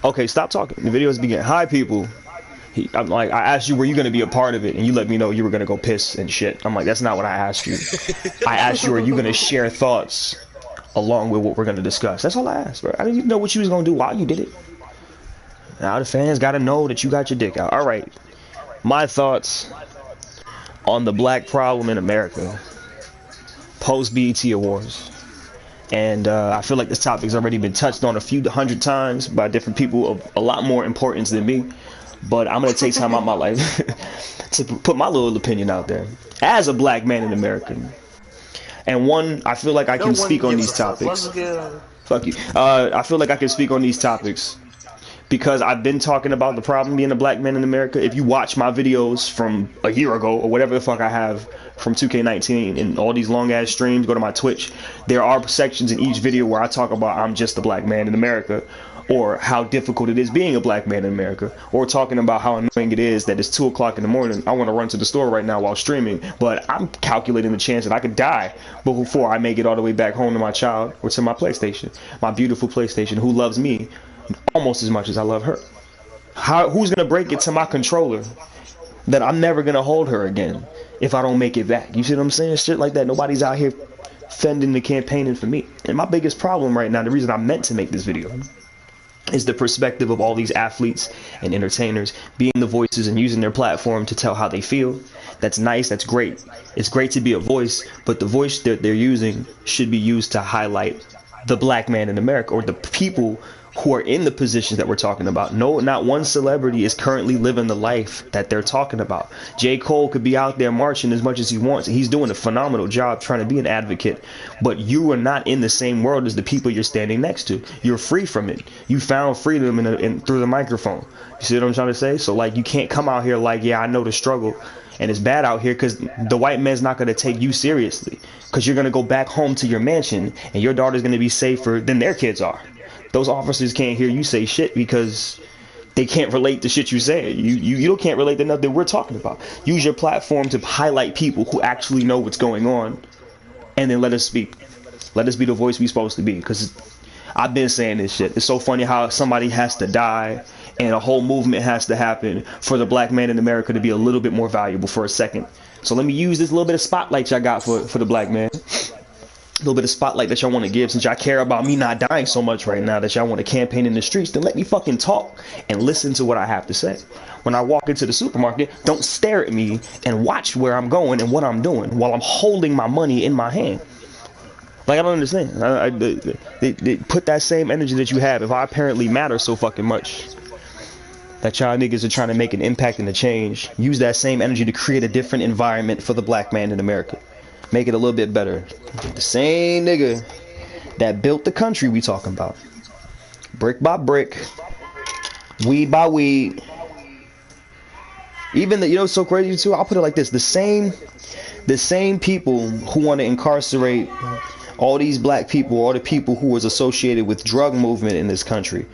Okay, stop talking. The videos begin. Hi, people. I'm like, I asked you, were you going to be a part of it? And you let me know you were going to go piss and shit. I'm like, that's not what I asked you. I asked you, are you going to share thoughts along with what we're going to discuss? That's all I asked, bro. I didn't even know what you was going to do while you did it. Now the fans got to know that you got your dick out. All right. My thoughts on the black problem in America post BET Awards. And I feel like this topic's already been touched on a few hundred times by different people of a lot more importance than me. But I'm going to take time out of my life to put my little opinion out there as a black man in America. And one, I feel like I can speak on these topics. Fuck you. I feel like I can speak on these topics because I've been talking about the problem being a black man in America. If you watch my videos from a year ago or whatever the fuck I have from 2K19 and all these long ass streams, go to my Twitch. There are sections in each video where I talk about I'm just a black man in America, or how difficult it is being a black man in America, or talking about how annoying it is that it's 2 o'clock in the morning. I want to run to the store right now while streaming, but I'm calculating the chance that I could die before I make it all the way back home to my child or to my PlayStation, my beautiful PlayStation, who loves me almost as much as I love her. Who's gonna break it to my controller that I'm never gonna hold her again if I don't make it back? You see what I'm saying? Shit like that. Nobody's out here fending the campaigning for me. And my biggest problem right now, the reason I meant to make this video, is the perspective of all these athletes and entertainers being the voices and using their platform to tell how they feel. That's nice. That's great. It's great to be a voice, but the voice that they're using should be used to highlight the black man in America, or the people who are in the positions that we're talking about. No, not one celebrity is currently living the life that they're talking about. J. Cole could be out there marching as much as he wants. He's doing a phenomenal job trying to be an advocate, but you are not in the same world as the people you're standing next to. You're free from it. You found freedom through the microphone. You see what I'm trying to say? So like, you can't come out here like, yeah, I know the struggle and it's bad out here, because the white man's not going to take you seriously, because you're going to go back home to your mansion and your daughter's going to be safer than their kids are. Those officers can't hear you say shit because they can't relate to shit you say. You can't relate to nothing we're talking about. Use your platform to highlight people who actually know what's going on, and then let us speak. Let us be the voice we're supposed to be, because I've been saying this shit. It's so funny how somebody has to die and a whole movement has to happen for the black man in America to be a little bit more valuable for a second. So let me use this little bit of spotlight y'all got for the black man. A little bit of spotlight that y'all want to give, since y'all care about me not dying so much right now that y'all want to campaign in the streets. Then let me fucking talk and listen to what I have to say. When I walk into the supermarket, don't stare at me and watch where I'm going and what I'm doing while I'm holding my money in my hand. Like, I don't understand. They put that same energy that you have. If I apparently matter so fucking much that y'all niggas are trying to make an impact and a change, use that same energy to create a different environment for the black man in America. Make it a little bit better. The same nigga that built the country we talking about, brick by brick, weed by weed. Even the, you know what's so crazy too? I'll put it like this: the same people who want to incarcerate all these black people, all the people who was associated with drug movement in this country.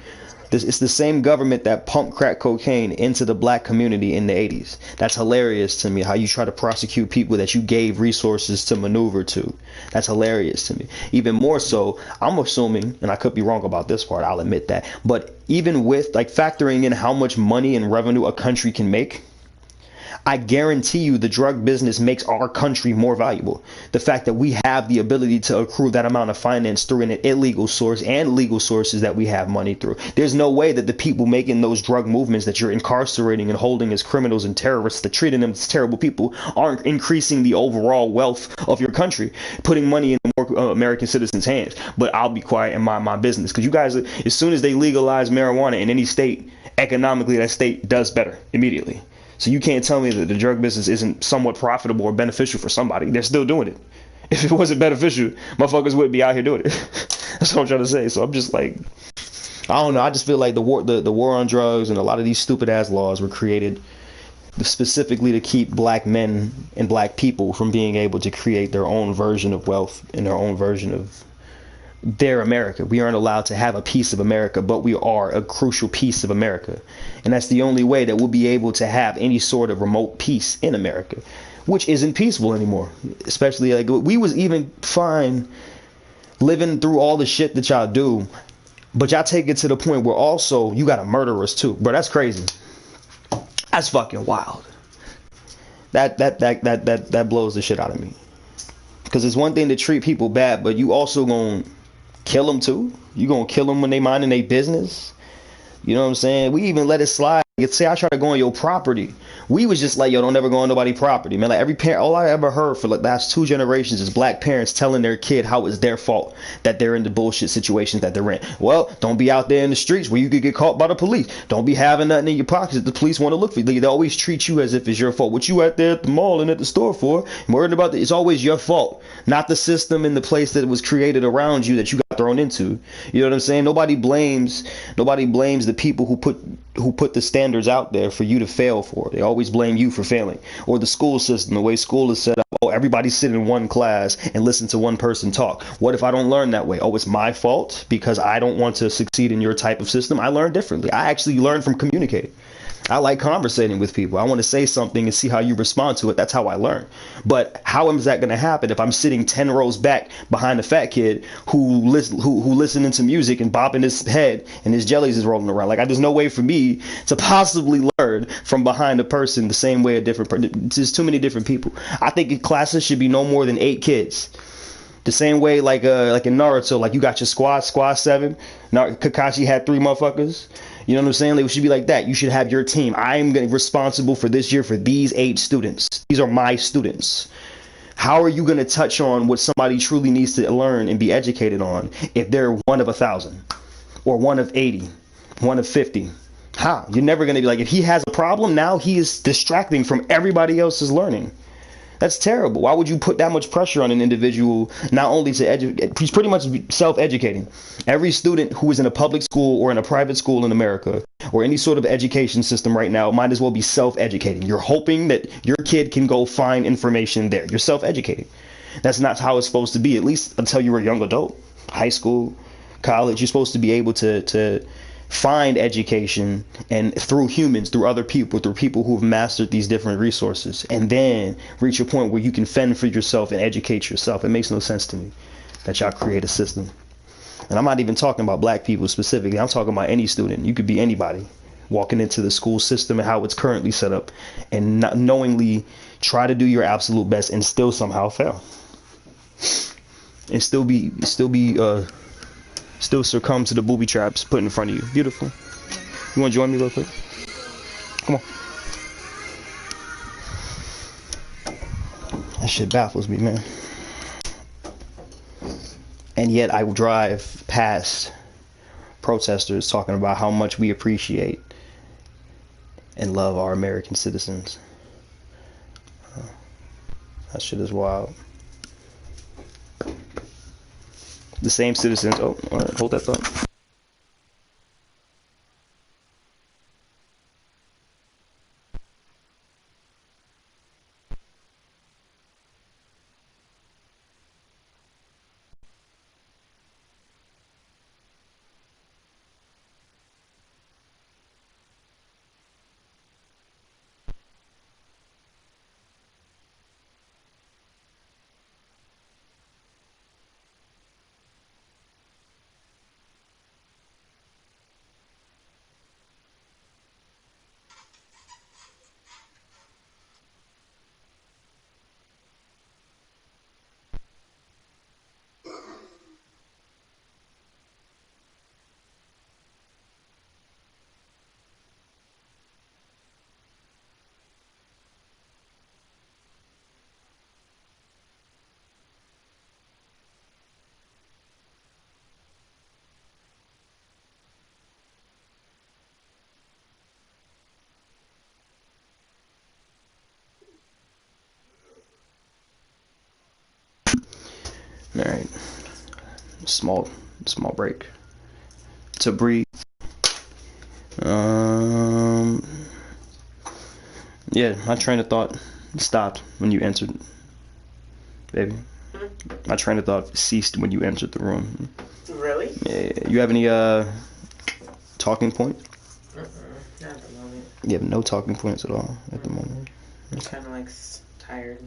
It's the same government that pumped crack cocaine into the black community in the 80s. That's hilarious to me, how you try to prosecute people that you gave resources to maneuver to. That's hilarious to me. Even more so, I'm assuming, and I could be wrong about this part, I'll admit that, but even with like factoring in how much money and revenue a country can make, I guarantee you the drug business makes our country more valuable. The fact that we have the ability to accrue that amount of finance through an illegal source and legal sources that we have money through. There's no way that the people making those drug movements that you're incarcerating and holding as criminals and terrorists, that treating them as terrible people, aren't increasing the overall wealth of your country, putting money in more American citizens' hands. But I'll be quiet and mind my business, because you guys, as soon as they legalize marijuana in any state, economically that state does better immediately. So you can't tell me that the drug business isn't somewhat profitable or beneficial for somebody. They're still doing it. If it wasn't beneficial, motherfuckers wouldn't be out here doing it. That's what I'm trying to say. So I'm just like, I don't know. I just feel like the war on drugs and a lot of these stupid ass laws were created specifically to keep black men and black people from being able to create their own version of wealth and their own version of their America. We aren't allowed to have a piece of America, but we are a crucial piece of America. And that's the only way that we'll be able to have any sort of remote peace in America, which isn't peaceful anymore. Especially, like, we was even fine living through all the shit that y'all do But y'all take it to the point where also you gotta murder us too, bro. That's crazy. That's fucking wild. That blows the shit out of me. Because it's one thing to treat people bad, but you also gonna kill them too. You gonna kill them when they minding their business. You know what I'm saying? We even let it slide. Say I try to go on your property. We was just like, yo, don't ever go on nobody's property, man. Like every parent, all I ever heard for like the last 2 generations is black parents telling their kid how it's their fault that they're in the bullshit situations that they're in. Well, don't be out there in the streets where you could get caught by the police. Don't be having nothing in your pockets that the police want to look for you. They always treat you as if it's your fault. What you out there at the mall and at the store for, worried about it's always your fault, not the system in the place that was created around you that you got thrown into. You know what I'm saying? Nobody blames the people who put the standards out there for you to fail for. They always blame you for failing. Or the school system, the way school is set up. Oh, everybody sit in one class and listen to one person talk. What if I don't learn that way? Oh, it's my fault because I don't want to succeed in your type of system. I learn differently. I actually learn from communicating. I like conversating with people. I want to say something and see how you respond to it. That's how I learn. But how is that going to happen if I'm sitting 10 rows back behind a fat kid who listening to music and bopping his head and his jellies is rolling around? Like, there's no way for me to possibly learn from behind a person the same way a different person. There's too many different people. I think classes should be no more than 8 kids. The same way like in Naruto, like you got your squad 7. Kakashi had 3 motherfuckers. You know what I'm saying? Like, it should be like that. You should have your team. I'm responsible for this year for these 8 students. These are my students. How are you going to touch on what somebody truly needs to learn and be educated on if they're one of 1,000 or one of 80, one of 50? How? You're never going to be like, if he has a problem, now he is distracting from everybody else's learning. That's terrible. Why would you put that much pressure on an individual not only to educate? He's pretty much self-educating. Every student who is in a public school or in a private school in America or any sort of education system right now might as well be self-educating. You're hoping that your kid can go find information there. You're self-educating. That's not how it's supposed to be, at least until you're a young adult. High school, college, you're supposed to be able to find education and through humans, through other people, through people who have mastered these different resources, and then reach a point where you can fend for yourself and educate yourself. It makes no sense to me that y'all create a system. And I'm not even talking about black people specifically. I'm talking about any student. You could be anybody walking into the school system and how it's currently set up and not knowingly try to do your absolute best and still somehow fail and still succumb to the booby traps put in front of you. Beautiful. You want to join me real quick? Come on. That shit baffles me, man. And yet I drive past protesters talking about how much we appreciate and love our American citizens. That shit is wild. The same citizens. Oh, all right, hold that thought. All right. Small break to breathe. Yeah, my train of thought stopped when you entered, baby. My train of thought ceased when you entered the room. Really? Yeah. You have any talking points? Not at the moment. You have no talking points at all at the moment. I'm kind of like tired.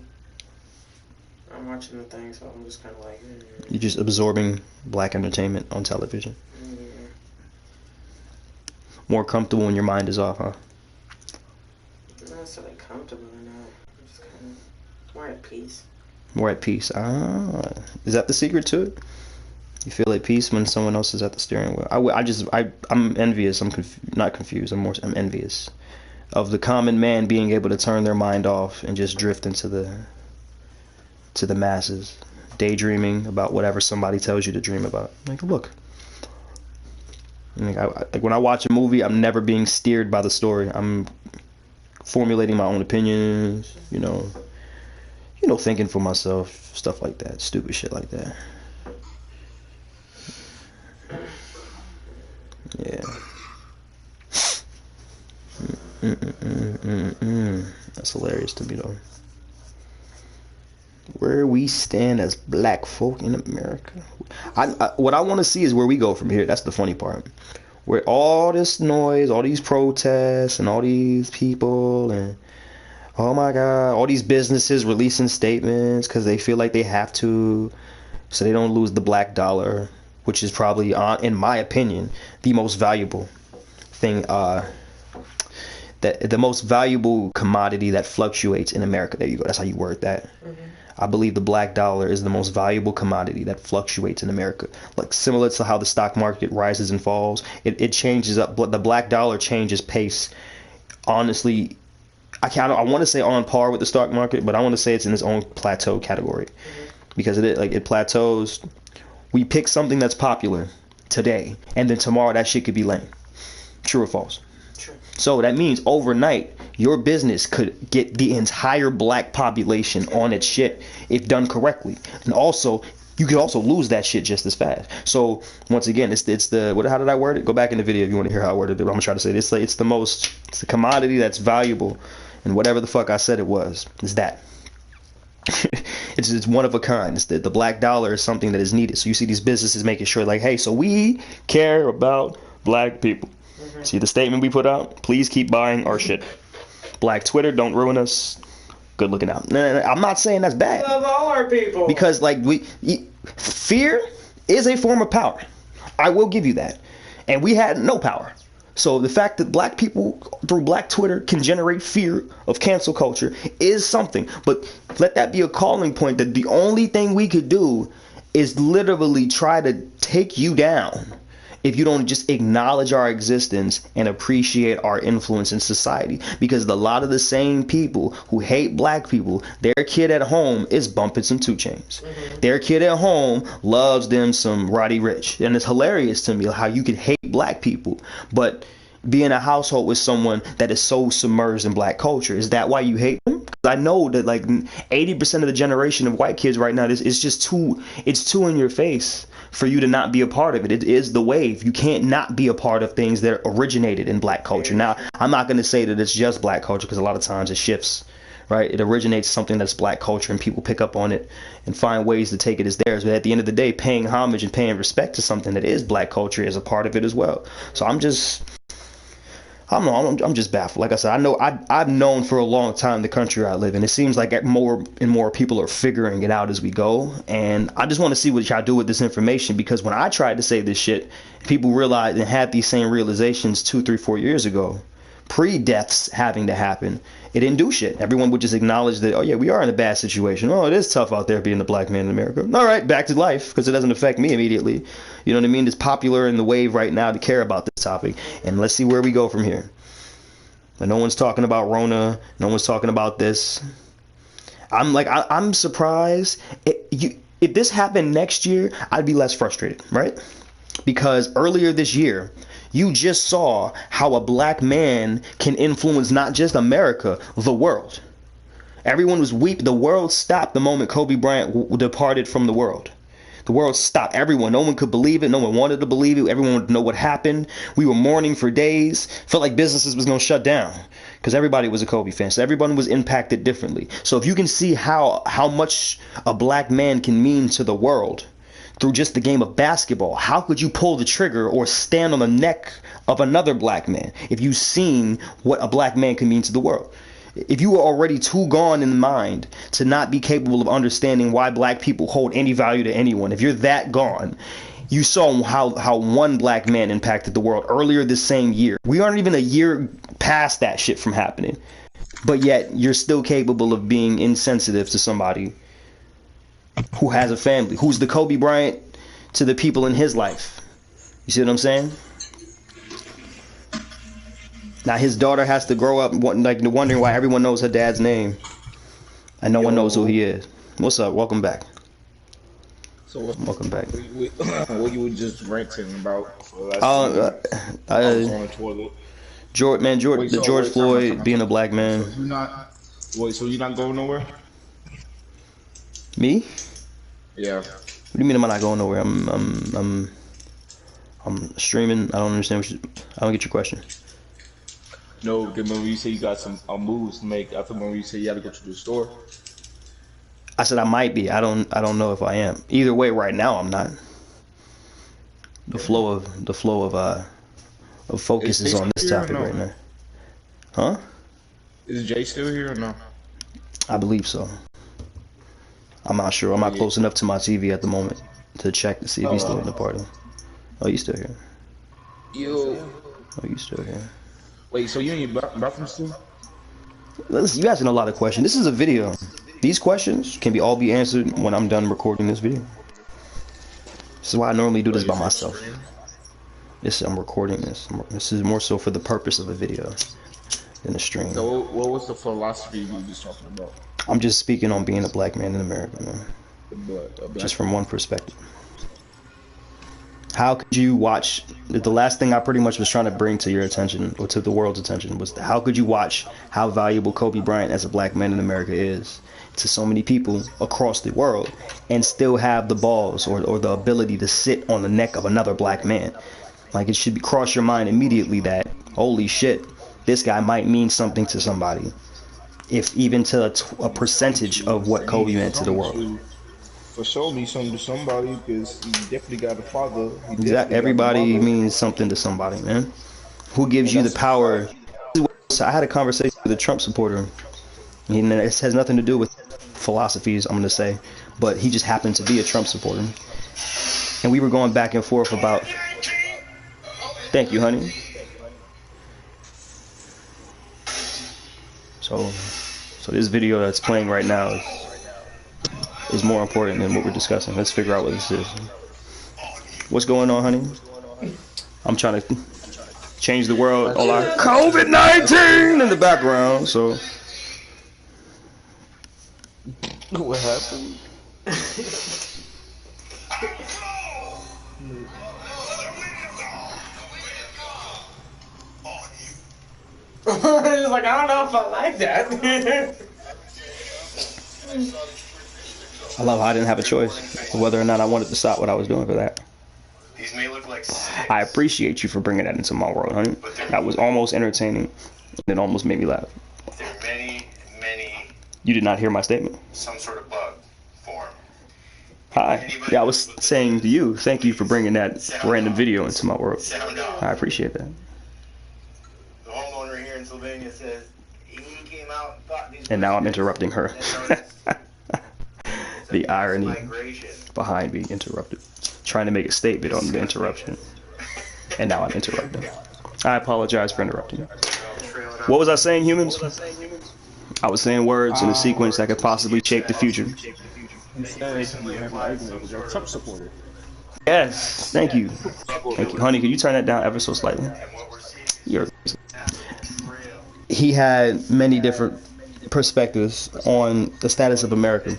I'm watching the thing, so I'm just kind of like. You're just absorbing black entertainment on television. More comfortable when your mind is off, huh? Not necessarily comfortable or not. I'm just kind of more at peace. More at peace. Ah, is that the secret to it? You feel at peace when someone else is at the steering wheel. I'm envious. Not confused. I'm envious of the common man being able to turn their mind off and just drift into the masses, daydreaming about whatever somebody tells you to dream about. Like, look. Like when I watch a movie, I'm never being steered by the story. I'm formulating my own opinions, thinking for myself, stuff like that, stupid shit like that. Yeah. That's hilarious to me, though. Where we stand as black folk in America. What I want to see is where we go from here. That's the funny part. Where all this noise, all these protests, and all these people, and oh my God, all these businesses releasing statements because they feel like they have to, so they don't lose the black dollar, which is probably, in my opinion, the most valuable thing, the most valuable commodity that fluctuates in America. There you go. That's how you word that. Mm-hmm. I believe the black dollar is the most valuable commodity that fluctuates in America. Like similar to how the stock market rises and falls, it changes up. But the black dollar changes pace. Honestly, I want to say on par with the stock market, but I want to say it's in its own plateau category, because it plateaus. We pick something that's popular today, and then tomorrow that shit could be lame. True or false? True. So that means overnight, your business could get the entire black population on its shit if done correctly. And also, you could also lose that shit just as fast. So once again, it's the how did I word it? Go back in the video if you want to hear how I worded it. I'm gonna try to say this. It's the commodity that's valuable, and whatever the fuck I said it was, is that. It's one of a kind. It's the black dollar is something that is needed. So you see these businesses making sure, like, hey, so we care about black people. Mm-hmm. See the statement we put out? Please keep buying our shit. Black Twitter, don't ruin us. Good looking out. No, I'm not saying that's bad. We love all our people. Because fear is a form of power. I will give you that. And we had no power. So the fact that black people through black Twitter can generate fear of cancel culture is something. But let that be a calling point that the only thing we could do is literally try to take you down if you don't just acknowledge our existence and appreciate our influence in society. Because a lot of the same people who hate black people, their kid at home is bumping some 2 Chainz. Mm-hmm. Their kid at home loves them some Roddy Ricch. And it's hilarious to me how you could hate black people, but be in a household with someone that is so submerged in black culture. Is that why you hate them? Because I know that like 80% of the generation of white kids right now, it's just too in your face for you to not be a part of it. It is the wave. You can't not be a part of things that originated in black culture. Now, I'm not going to say that it's just black culture, because a lot of times it shifts, right? It originates something that's black culture and people pick up on it and find ways to take it as theirs. But at the end of the day, paying homage and paying respect to something that is black culture is a part of it as well. So I'm just baffled. Like I said, I know I've known for a long time the country I live in. It seems like more and more people are figuring it out as we go. And I just want to see what y'all do with this information, because when I tried to say this shit, people realized and had these same realizations 2, 3, 4 years ago, pre-deaths having to happen. It didn't do shit. Everyone would just acknowledge that, oh yeah, we are in a bad situation. Oh, it is tough out there being a black man in America. All right, back to life, because it doesn't affect me immediately. You know what I mean? It's popular in the wave right now to care about this topic, and let's see where we go from here. But no one's talking about Rona. No one's talking about this. I'm surprised. If this happened next year, I'd be less frustrated, right? Because earlier this year, you just saw how a black man can influence not just America, the world. Everyone was weeping. The world stopped the moment Kobe Bryant departed from the world. The world stopped. Everyone. No one could believe it. No one wanted to believe it. Everyone wanted to know what happened. We were mourning for days. Felt like businesses was going to shut down because everybody was a Kobe fan. So everyone was impacted differently. So if you can see how much a black man can mean to the world through just the game of basketball, how could you pull the trigger or stand on the neck of another black man if you've seen what a black man can mean to the world? If you are already too gone in mind to not be capable of understanding why black people hold any value to anyone, if you're that gone, You saw how one black man impacted the world earlier this same year. We aren't even a year past that shit from happening. But yet, you're still capable of being insensitive to somebody who has a family, who's the Kobe Bryant to the people in his life. You see what I'm saying? Now his daughter has to grow up wondering why everyone knows her dad's name and no one knows who he is. What's up? Welcome back. So welcome back. What you were just ranting about? George Floyd being a black man. So you're not going nowhere? Me? Yeah. What do you mean am I not going nowhere? I'm streaming. I don't understand. I don't get your question. No, remember you say you got some moves to make. I remember you say you had to go to the store. I said I might be. I don't know if I am. Either way, right now I'm not. The flow of focus is on this topic right now. Huh? Is Jay still here or no? I believe so. I'm not sure. I'm not close enough to my TV at the moment to check to see if he's still in the party. Oh, you still here? Yo. Oh, you still here? Wait, so you in your bathroom still? Listen, you asking a lot of questions. This is a video. These questions can all be answered when I'm done recording this video. This is why I normally do this by myself. I'm recording this. This is more so for the purpose of a video than a stream. So what was the philosophy you were just talking about? I'm just speaking on being a black man in America, man. Just from one perspective. How could you watch, the last thing I pretty much was trying to bring to your attention, or to the world's attention, was how could you watch how valuable Kobe Bryant as a black man in America is to so many people across the world and still have the balls or the ability to sit on the neck of another black man? Like, it should cross your mind immediately that, holy shit, this guy might mean something to somebody, if even to a percentage of what Kobe meant to the world. For sure, mean something to somebody, because he definitely got a father. Exactly. Everybody means something to somebody, man. Who gives you the power? So I had a conversation with a Trump supporter, and it has nothing to do with philosophies, I'm going to say, but he just happened to be a Trump supporter. And we were going back and forth about... Thank you, honey. So this video that's playing right now is more important than what we're discussing. Let's figure out what this is. What's going on, honey? I'm trying to change the world. All our COVID-19 in the background, so. What happened? It's like, I don't know if I like that. I love how I didn't have a choice whether or not I wanted to stop what I was doing for that. These may look like sticks. I appreciate you for bringing that into my world, honey. That was almost entertaining. It almost made me laugh. There are many. You did not hear my statement. Some sort of bug form. Hi. Yeah, I was saying to you, thank you for bringing that random video into my world. I appreciate that. The homeowner here in Sylvania says he came out and thought these. And now I'm interrupting her. The irony behind being interrupted. Trying to make a statement on the interruption. And now I'm interrupting. I apologize for interrupting you. What was I saying, humans? I was saying words in a sequence that could possibly shape the future. Trump supporter. Yes, thank you. Thank you. Honey, could you turn that down ever so slightly? He had many different perspectives on the status of America.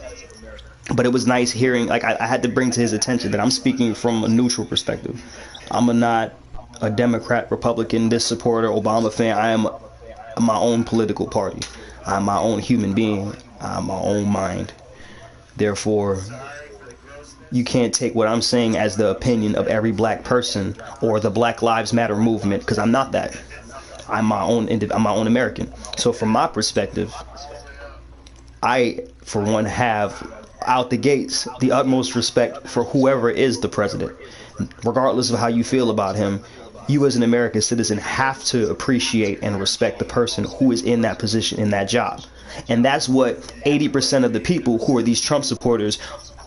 But it was nice hearing, like, I had to bring to his attention that I'm speaking from a neutral perspective. I'm not a Democrat, Republican, this supporter, Obama fan. I am my own political party. I'm my own human being. I'm my own mind. Therefore, you can't take what I'm saying as the opinion of every black person or the Black Lives Matter movement, because I'm not that. I'm my own American. So from my perspective, I, for one, have out the gates the utmost respect for whoever is the president. Regardless of how you feel about him, you as an American citizen have to appreciate and respect the person who is in that position, in that job. And that's what 80% of the people who are these Trump supporters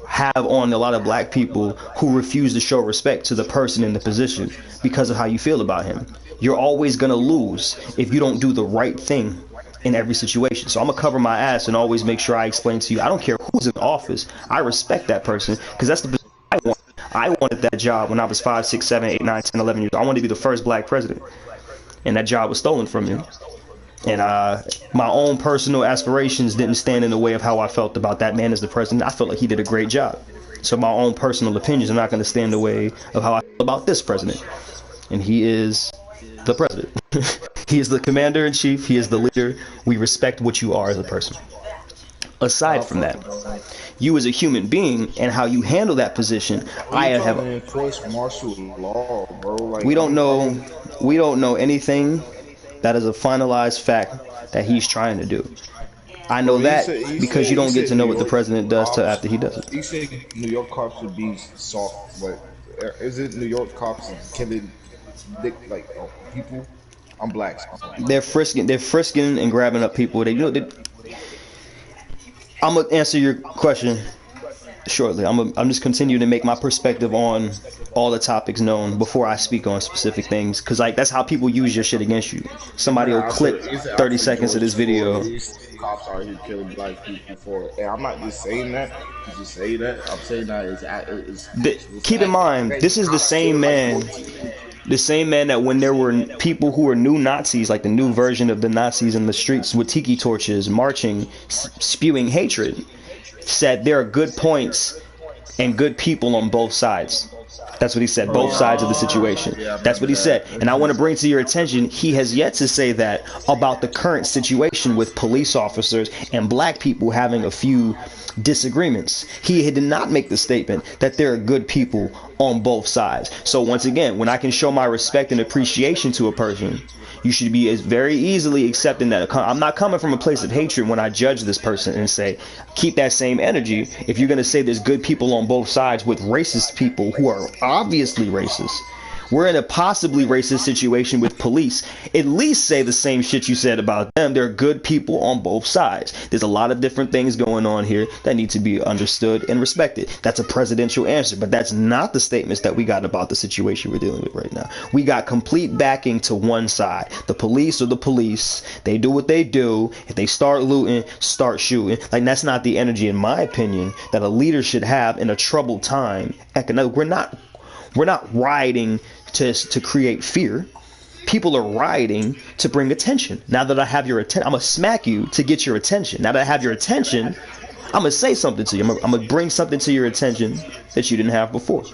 have on a lot of black people who refuse to show respect to the person in the position because of how you feel about him. You're always going to lose if you don't do the right thing in every situation. So I'm gonna cover my ass and always make sure I explain to you, I don't care who's in office, I respect that person, because that's the position I want. I wanted that job when I was 5, 6, 7, 8, 9, 10, 11 years old. I wanted to be the first black president, and that job was stolen from me. And my own personal aspirations didn't stand in the way of how I felt about that man as the president. I felt like he did a great job. So my own personal opinions are not going to stand in the way of how I feel about this president. And he is the president. He is the commander-in-chief. He is the leader. We respect what you are as a person. Aside from that, you as a human being and how you handle that position, I have. Enforce martial law, bro. Like, we don't know anything that is a finalized fact that he's trying to do. I know that because you don't get to know what the president does till after he does it. You say New York cops should be soft, but is it New York cops killing people? I'm black. They're frisking and grabbing up people. I'm gonna answer your question shortly. I'm just continuing to make my perspective on all the topics known before I speak on specific things, because like that's how people use your shit against you. Somebody will clip 30 seconds of this video. Cops are here killing black people for, and I'm not just saying that to say that. I'm saying that keep in mind, this is the same man. The same man that when there were people who were new Nazis, like the new version of the Nazis in the streets with tiki torches, marching, spewing hatred, said there are good points and good people on both sides. That's what he said, both sides of the situation. That's what he said. And I want to bring to your attention, he has yet to say that about the current situation with police officers and black people having a few disagreements. He did not make the statement that there are good people on both sides. So once again, when I can show my respect and appreciation to a person, you should be as very easily accepting that. I'm not coming from a place of hatred when I judge this person and say, keep that same energy. If you're going to say there's good people on both sides with racist people who are obviously racist, we're in a possibly racist situation with police. At least say the same shit you said about them. There are good people on both sides. There's a lot of different things going on here that need to be understood and respected. That's a presidential answer, but that's not the statements that we got about the situation we're dealing with right now. We got complete backing to one side. The police are the police. They do what they do. If they start looting, start shooting. Like, that's not the energy, in my opinion, that a leader should have in a troubled time. We're not rioting to create fear. People are rioting to bring attention. Now that I have your attention, I'm gonna smack you to get your attention. Now that I have your attention, I'm gonna say something to you. I'm gonna bring something to your attention that you didn't have before.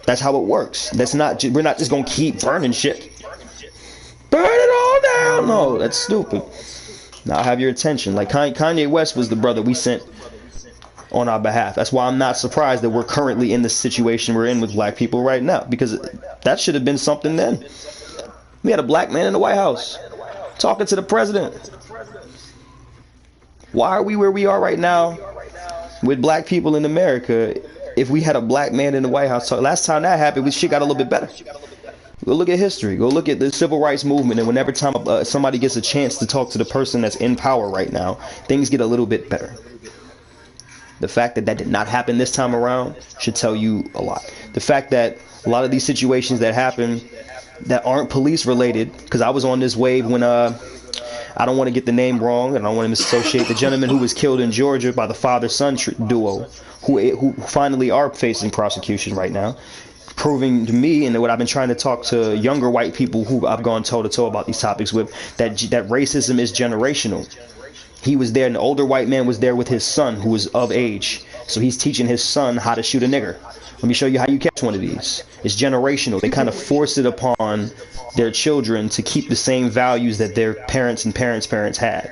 That's how it works. We're not just gonna keep burning shit. Burn it all down. No, that's stupid. Now I have your attention. Like Kanye West was the brother we sent on our behalf. That's why I'm not surprised that we're currently in the situation we're in with black people right now, because that should have been something then. We had a black man in the White House talking to the president. Why are we where we are right now with black people in America if we had a black man in the White House? Last time that happened, shit got a little bit better. Go look at history. Go look at the civil rights movement, and whenever time somebody gets a chance to talk to the person that's in power right now, things get a little bit better. The fact that did not happen this time around should tell you a lot. The fact that a lot of these situations that happen that aren't police related, because I was on this wave when I don't want to get the name wrong and I don't want to misassociate the gentleman who was killed in Georgia by the father-son duo who finally are facing prosecution right now, proving to me, and what I've been trying to talk to younger white people who I've gone toe-to-toe about these topics with, that racism is generational. He was there, and the older white man was there with his son who was of age. So he's teaching his son how to shoot a nigger. Let me show you how you catch one of these. It's generational. They kind of force it upon their children to keep the same values that their parents and parents' had.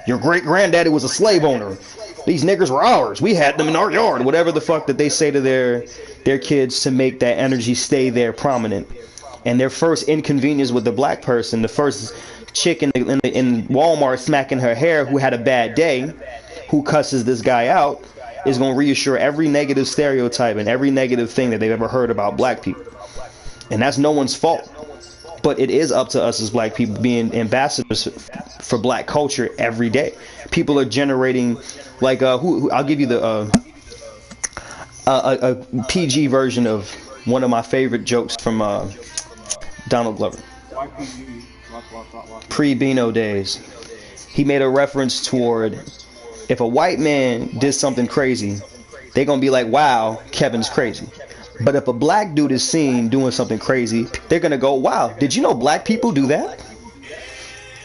Your great-granddaddy was a slave owner. These niggers were ours. We had them in our yard. Whatever the fuck that they say to their kids to make that energy stay there prominent. And their first inconvenience with the black person, the first chick in Walmart smacking her hair who had a bad day, who cusses this guy out, is going to reassure every negative stereotype and every negative thing that they've ever heard about black people. And that's no one's fault. But it is up to us as black people being ambassadors for black culture every day. People are generating, like, I'll give you the a PG version of one of my favorite jokes from Donald Glover. Pre-Beano days. He made a reference toward if a white man did something crazy, they're going to be like, wow, Kevin's crazy. But if a black dude is seen doing something crazy, they're going to go, wow, did you know black people do that?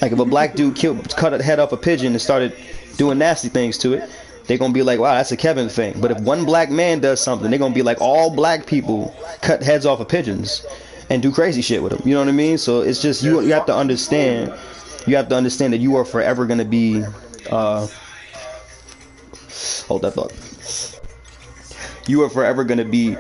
Like if a black dude cut a head off a pigeon and started doing nasty things to it, they're going to be like, wow, that's a Kevin thing. But if one black man does something, they're going to be like, all black people cut heads off of pigeons and do crazy shit with them. You know what I mean? So it's just, you have to understand, that you are forever going to be, hold that thought. You are forever going to be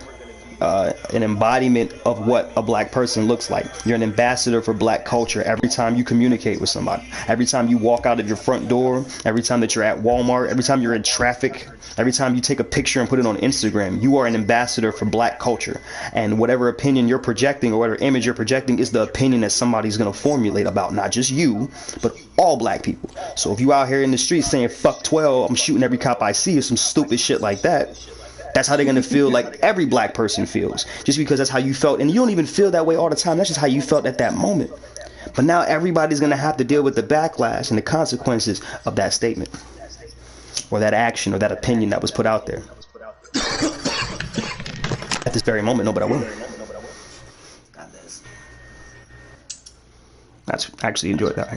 an embodiment of what a black person looks like. You're an ambassador for black culture every time you communicate with somebody. Every time you walk out of your front door, every time that you're at Walmart, every time you're in traffic, every time you take a picture and put it on Instagram, you are an ambassador for black culture. And whatever opinion you're projecting or whatever image you're projecting is the opinion that somebody's going to formulate about not just you, but all black people. So if you out here in the street saying, fuck 12, I'm shooting every cop I see, or some stupid shit like that, that's how they're going to feel like every black person feels. Just because that's how you felt. And you don't even feel that way all the time. That's just how you felt at that moment. But now everybody's going to have to deal with the backlash and the consequences of that statement. Or that action or that opinion that was put out there. At this very moment, no, but I will. That's actually enjoyed that.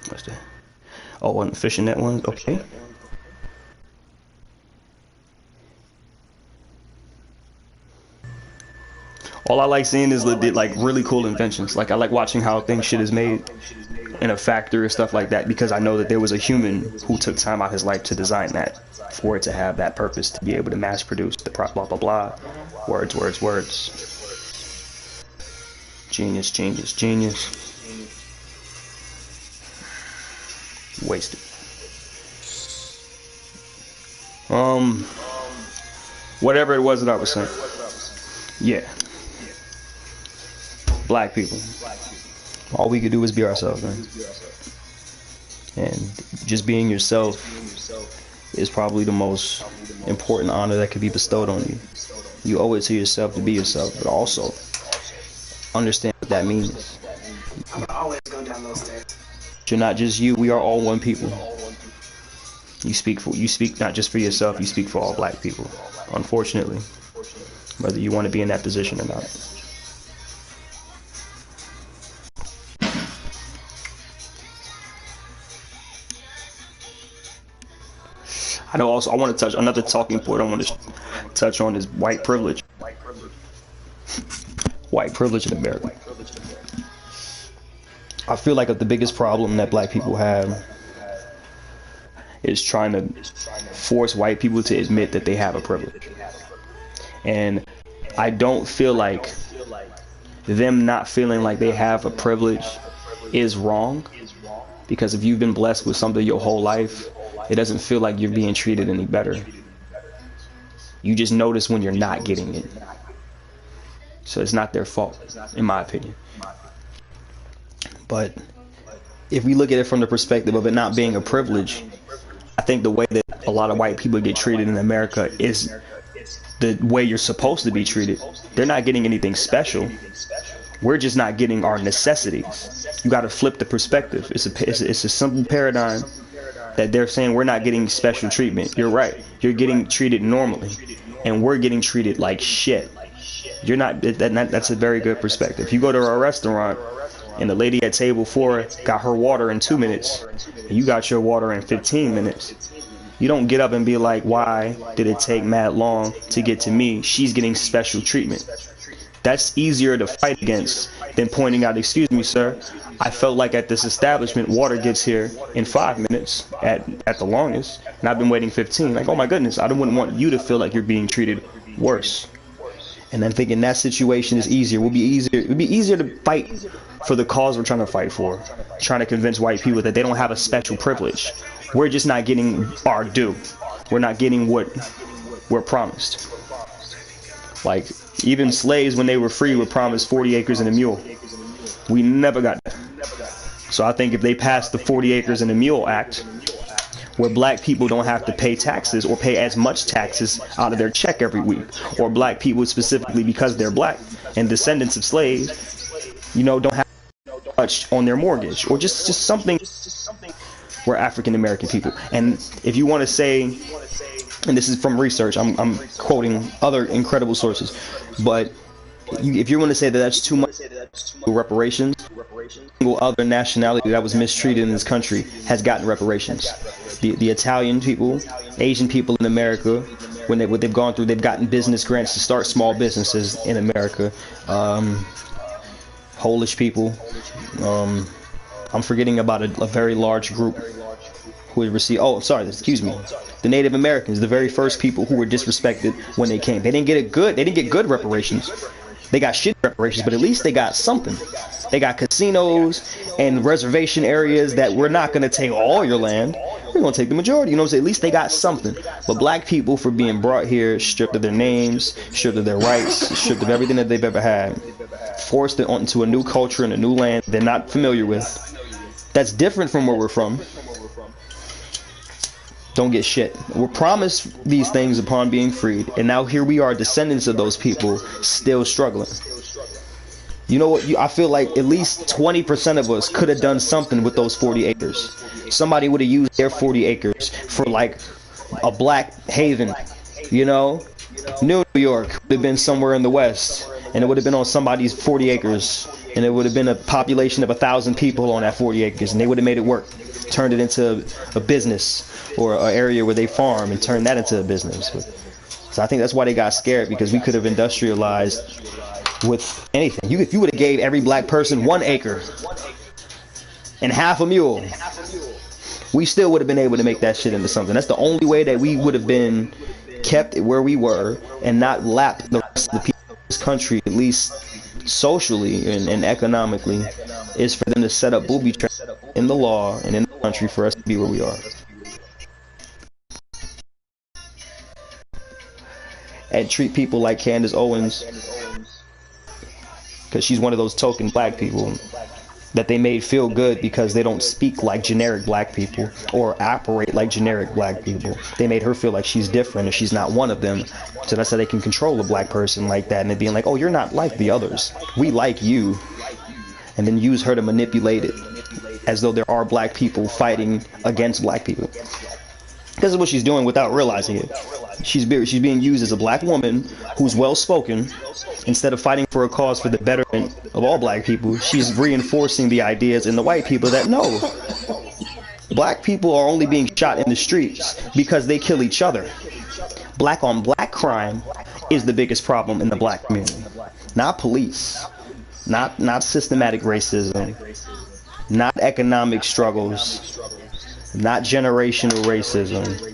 What's that? Oh, and the fishing net ones, okay. All I like seeing is like really cool inventions. Like I like watching how shit is made in a factory or stuff like that, because I know that there was a human who took time out of his life to design that, for it to have that purpose, to be able to mass produce the blah blah blah. Words. Genius. Wasted. Whatever it was that I was saying. Yeah. Black people. All we could do is be ourselves, man. And just being yourself is probably the most important honor that could be bestowed on you. You owe it to yourself to be yourself, but also understand what that means. I'm gonna always go down those stairs. You're not just you. We are all one people. You speak not just for yourself. You speak for all black people. Unfortunately, whether you want to be in that position or not. I know. Also, I want to touch another talking point. I want to touch on is white privilege. White privilege in America. I feel like the biggest problem that black people have is trying to force white people to admit that they have a privilege. And I don't feel like them not feeling like they have a privilege is wrong, because if you've been blessed with something your whole life, it doesn't feel like you're being treated any better. You just notice when you're not getting it. So it's not their fault, in my opinion. But if we look at it from the perspective of it not being a privilege, I think the way that a lot of white people get treated in America is the way you're supposed to be treated. They're not getting anything special. We're just not getting our necessities. You got to flip the perspective. It's a simple paradigm that they're saying we're not getting special treatment. You're right. You're getting treated normally, and we're getting treated like shit. You're not. That's a very good perspective. If you go to a restaurant and the lady at table 4 got her water in 2 minutes, and you got your water in 15 minutes, you don't get up and be like, why did it take mad long to get to me? She's getting special treatment. That's easier to fight against than pointing out, excuse me, sir, I felt like at this establishment, water gets here in 5 minutes at the longest, and I've been waiting 15. Like, oh my goodness, I wouldn't want you to feel like you're being treated worse. And then thinking that situation is easier. It would be easier to fight for the cause we're trying to fight for. Trying to convince white people that they don't have a special privilege. We're just not getting our due. We're not getting what we're promised. Like, even slaves, when they were free, were promised 40 acres and a mule. We never got that. So I think if they passed the 40 acres and a mule act, where black people don't have to pay taxes or pay as much taxes out of their check every week, or black people specifically because they're black and descendants of slaves, don't have much on their mortgage, or just something. We're African American people, and if you want to say, and this is from research, I'm quoting other incredible sources, but if you want to say that that's too much reparations, single other nationality that was mistreated in this country has gotten reparations. The Italian people, Asian people in America, when what they've gone through, they've gotten business grants to start small businesses in America. Polish people. I'm forgetting about a very large group who would receive. Oh, sorry, excuse me. The Native Americans, the very first people who were disrespected when they came. They didn't get They didn't get good reparations. They got shit reparations, but at least they got something. They got casinos and reservation areas that we're not going to take all your land. We're going to take the majority. You know what I'm saying? At least they got something. But black people, for being brought here, stripped of their names, stripped of their rights, stripped of everything that they've ever had, forced into a new culture and a new land they're not familiar with, that's different from where we're from, don't get shit. We're promised these things upon being freed, and now here we are, descendants of those people, still struggling. You know what? I feel like at least 20% of us could have done something with those 40 acres. Somebody would have used their 40 acres for like a black haven, New York would have been somewhere in the West, and it would have been on somebody's 40 acres, and it would have been a population of 1,000 people on that 40 acres, and they would have made it work, turned it into a business or an area where they farm and turned that into a business. So I think that's why they got scared, because we could have industrialized with anything. If you would have gave every black person 1 acre and half a mule, we still would have been able to make that shit into something. That's the only way that we would have been kept where we were and not lap the rest of the people of this country, at least socially and economically, is for them to set up booby traps in the law and in the country for us to be where we are. And treat people like Candace Owens, because she's one of those token black people that they made feel good because they don't speak like generic black people or operate like generic black people. They made her feel like she's different and she's not one of them. So that's how they can control a black person like that, and it being like, oh, you're not like the others. We like you. And then use her to manipulate it as though there are black people fighting against black people. This is what she's doing without realizing it. She's being used as a black woman who's well-spoken. Instead of fighting for a cause for the betterment of all black people, she's reinforcing the ideas in the white people that no, black people are only being shot in the streets because they kill each other. Black on black crime is the biggest problem in the black community. Not police, not systematic racism, not economic struggles, not generational racism.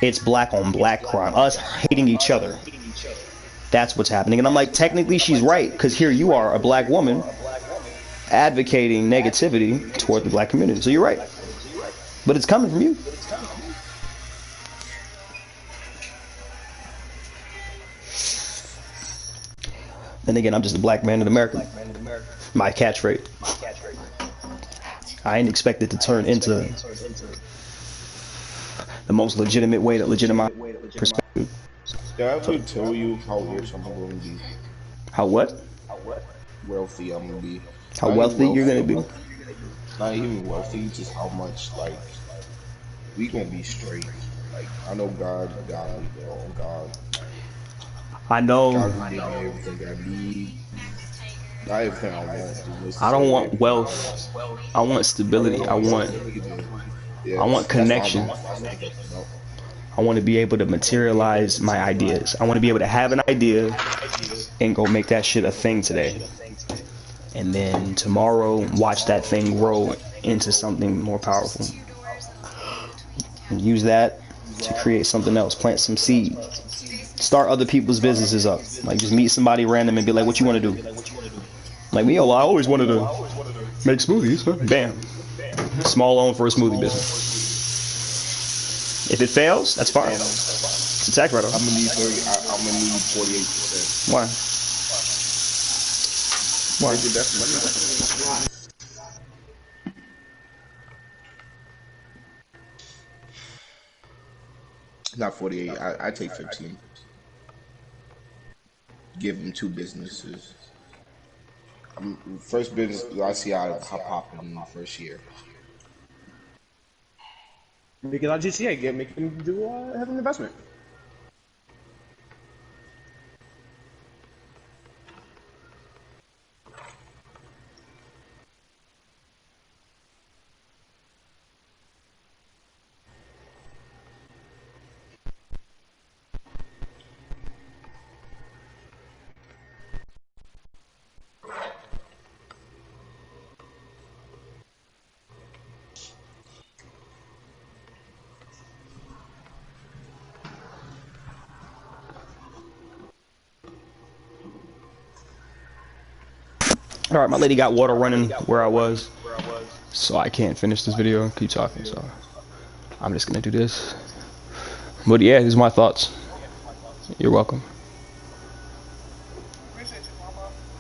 It's black on black crime, us hating each other. That's what's happening. And I'm like, technically she's right, because here you are, a black woman advocating negativity toward the black community. So you're right, but it's coming from you. Then again, I'm just a black man in America. My catchphrase. I ain't expected to turn into the most legitimate way to legitimize perspective. Did I ever tell you how rich I'm gonna be? How what? Wealthy I'm gonna be. How wealthy you're gonna be? Not even wealthy, just how much, like, we gonna be straight. Like, I know God, I know. God will give me everything I need. Not everything I want. I don't want wealth. I want stability. I want connection. I want to be able to materialize my ideas. I want to be able to have an idea and go make that shit a thing today. And then tomorrow, watch that thing grow into something more powerful. And use that to create something else. Plant some seed. Start other people's businesses up. Like, just meet somebody random and be like, what you want to do? Like, me, I always wanted to make smoothies. Huh? Bam. Small loan for a smoothie business. If it fails, that's fine. It's a tax write-off. I'm gonna need 48%. Why? Why? Not 48. I take 15. Give them two businesses. First business, I see how popping in the first year. Because on GTA, make them do have an investment. All right, my lady got water running where I was, so I can't finish this video. Keep talking, so I'm just gonna do this. But yeah, these are my thoughts. You're welcome.